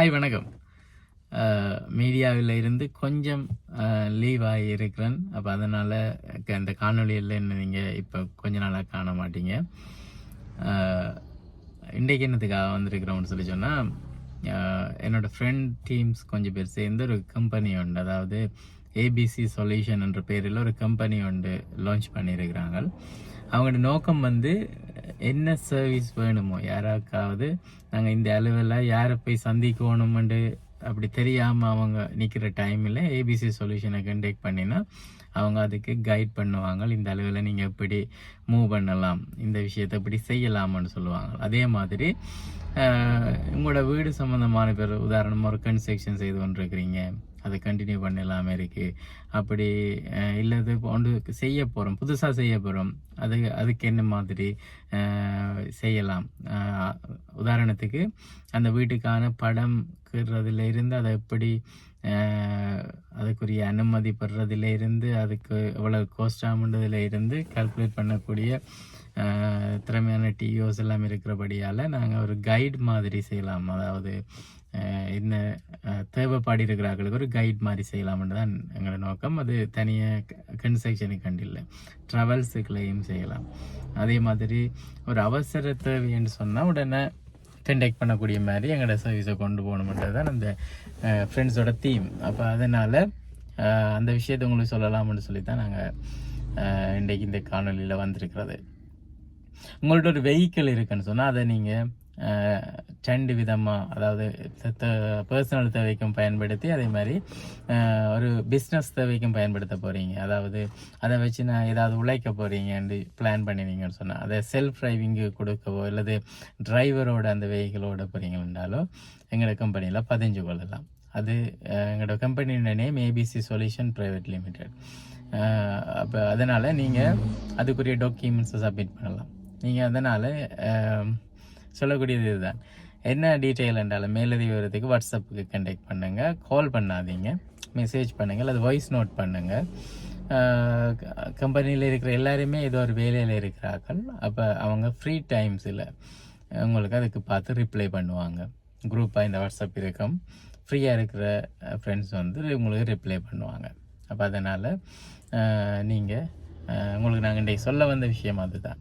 Hi வணக்கம். மீடியாவில் இருந்து கொஞ்சம் லீவ் ஆகி இருக்கிறேன். அப்போ அதனால் இந்த காணொலியில் என்ன நீங்கள் இப்போ கொஞ்ச நாளாக காண மாட்டீங்க. இன்றைக்கு என்னத்துக்காக வந்திருக்கிறோம்னு சொல்லி சொன்னால், என்னோடய ஃப்ரெண்ட் டீம்ஸ் கொஞ்சம் பேர் சேர்ந்து ஒரு கம்பெனி உண்டு, அதாவது ஏபிசி சொல்யூஷன் என்ற பேரில் ஒரு கம்பெனி உண்டு லான்ச் பண்ணியிருக்கிறாங்க. அவங்களோட நோக்கம் என்ன சர்வீஸ் வேணுமோ, யாராக்காவது நாங்கள் இந்த அளவில் யாரை போய் சந்திக்கணுமெண்டு அப்படி தெரியாமல் அவங்க நிற்கிற டைமில் ஏபிசி சொல்யூஷனை கண்டெக்ட் பண்ணினா அவங்க அதுக்கு கைட் பண்ணுவாங்க. இந்த அளவில் நீங்கள் எப்படி மூவ் பண்ணலாம், இந்த விஷயத்தை எப்படி செய்யலாமான்னு சொல்லுவாங்க. அதே மாதிரி உங்களோட வீடு சம்மந்தமான பேர், உதாரணமாக ஒரு கன்ஸ்ட்ரக்ஷன் செய்து கொண்டிருக்கிறீங்க, அதை கண்டினியூ பண்ணலாமே இருக்குது. அப்படி இல்லது ஒன்று செய்ய போகிறோம், புதுசாக செய்ய போகிறோம், அதுக்கு என்ன மாதிரி செய்யலாம். உதாரணத்துக்கு அந்த வீட்டுக்கான படம் கீறதுல இருந்து அதை எப்படி அதுக்குரிய அனுமதி பெறதுல இருந்து அதுக்கு எவ்வளோ கோஸ்ட் ஆகுன்றதுல இருந்து கால்குலேட் பண்ணக்கூடிய திறமையான டிஓஸ் எல்லாம் இருக்கிறபடியால் நாங்கள் ஒரு கைட் மாதிரி செய்யலாம். அதாவது என்ன தேவைப்பாடி இருக்கிறார்களுக்கு ஒரு கைட் மாதிரி செய்யலாம்னு தான் எங்களோட நோக்கம். அது தனியாக கன்ஸ்ட்ரக்ஷனுக்கு கண்டு இல்லை, ட்ராவல்ஸுக்குள்ளேயும் செய்யலாம். அதே மாதிரி ஒரு அவசர தேவைன்னு சொன்னால் உடனே கண்டெக்ட் பண்ணக்கூடிய மாதிரி எங்களோட சர்வீஸை கொண்டு போகணுன்றது தான் அந்த ஃப்ரெண்ட்ஸோட தீம். அப்போ அதனால் அந்த விஷயத்தை உங்களுக்கு சொல்லலாம்னு சொல்லி தான் நாங்கள் இன்றைக்கு இந்த காணொலியில் வந்திருக்கிறது. உங்கள்ட்ட ஒரு வெஹிக்கிள் இருக்குன்னு சொன்னால் அதை நீங்கள் 2 விதமாக, அதாவது பர்சனல் தேவைக்கும் பயன்படுத்தி, அதே மாதிரி ஒரு பிஸ்னஸ் தேவைக்கும் பயன்படுத்த போகிறீங்க. அதாவது அதை வச்சு நான் ஏதாவது உழைக்க போகிறீங்கன்னு பிளான் பண்ணினீங்கன்னு சொன்னால், அதை செல்ஃப் டிரைவிங்கு கொடுக்கவோ அல்லது டிரைவரோட அந்த வெஹிக்கிளோட போகிறீங்கன்னாலோ எங்களோட கம்பெனியில் பதிஞ்சு கொள்ளலாம். அது எங்களோட கம்பெனியோட name ABC solution private limited. அப்போ அதனால் நீங்கள் அதுக்குரிய டாக்குமெண்ட்ஸை சப்மிட் பண்ணலாம். நீங்கள் அதனால் சொல்லக்கூடியது இதுதான். என்ன டீட்டெயில் என்றாலும் மேலதி விவரத்துக்கு வாட்ஸ்அப்புக்கு கண்டெக்ட் பண்ணுங்கள், கால் பண்ணாதீங்க, மெசேஜ் பண்ணுங்கள், அது வாய்ஸ் நோட் பண்ணுங்கள். கம்பெனியில் இருக்கிற எல்லாருமே ஏதோ ஒரு வேலையில் இருக்கிறார்கள். அப்போ அவங்க ஃப்ரீ டைம்ஸில் உங்களுக்கு அதுக்கு பார்த்து ரிப்ளை பண்ணுவாங்க. குரூப்பாக இந்த வாட்ஸ்அப் இருக்கும், ஃப்ரீயாக இருக்கிற ஃப்ரெண்ட்ஸ் உங்களுக்கு ரிப்ளை பண்ணுவாங்க. அப்போ அதனால் நீங்கள் உங்களுக்கு நாங்கள் இன்றைக்கு சொல்ல வந்த விஷயம் அதுதான்.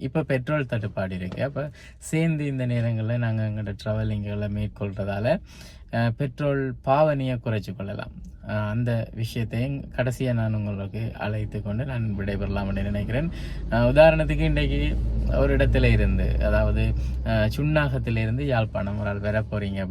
இப்போ பெட்ரோல் தட்டுப்பாடு இருக்குது. அப்போ சேர்ந்து இந்த நேரங்களில் நாங்கள் எங்களோட ட்ராவலிங்களை மேற்கொள்கிறதால பெட்ரோல் பாவனையை குறைச்சி கொள்ளலாம். அந்த விஷயத்தையும் கடைசியாக நான் உங்களுக்கு அழைத்து கொண்டு நான் விடைபெறலாம் என்று நினைக்கிறேன். உதாரணத்துக்கு இன்றைக்கு ஒரு இடத்துல இருந்து, அதாவது சுன்னாகத்திலிருந்து யாழ்ப்பாணம் ஒரு ஆள் வர போகிறீங்க